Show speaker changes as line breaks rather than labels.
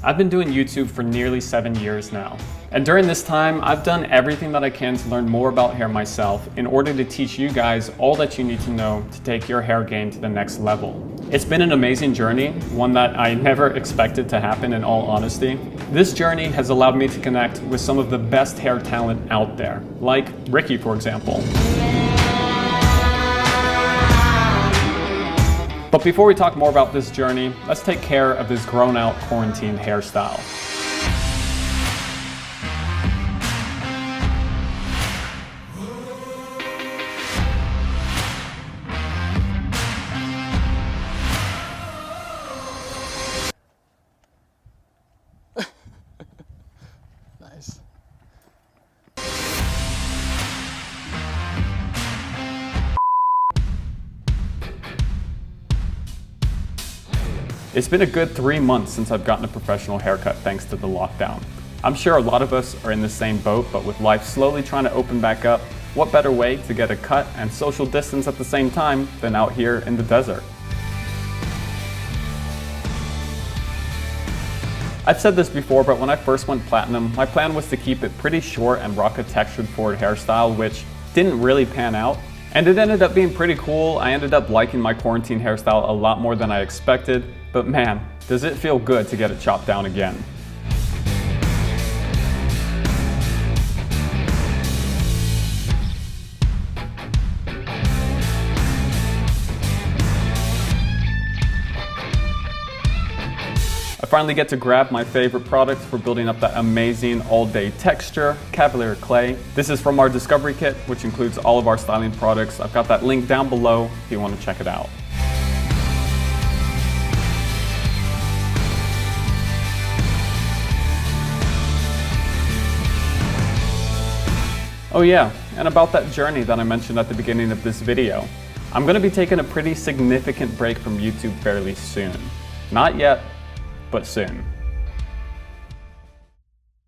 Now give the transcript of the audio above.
I've been doing YouTube for nearly 7 years now. And during this time, I've done everything that I can to learn more about hair myself in order to teach you guys all that you need to know to take your hair game to the next level. It's been an amazing journey, one that I never expected to happen in all honesty. This journey has allowed me to connect with some of the best hair talent out there, like Ricky, for example. But before we talk more about this journey, let's take care of his grown-out quarantine hairstyle.
Nice.
It's been a good 3 months since I've gotten a professional haircut thanks to the lockdown. I'm sure a lot of us are in the same boat, but with life slowly trying to open back up, what better way to get a cut and social distance at the same time than out here in the desert? I've said this before, but when I first went platinum, my plan was to keep it pretty short and rock a textured forward hairstyle, which didn't really pan out. And it ended up being pretty cool. I ended up liking my quarantine hairstyle a lot more than I expected, but man, does it feel good to get it chopped down again. I finally get to grab my favorite product for building up that amazing all-day texture, Cavalier Clay. This is from our Discovery Kit, which includes all of our styling products. I've got that link down below if you want to check it out. Oh yeah, and about that journey that I mentioned at the beginning of this video. I'm going to be taking a pretty significant break from YouTube fairly soon. Not yet, but soon.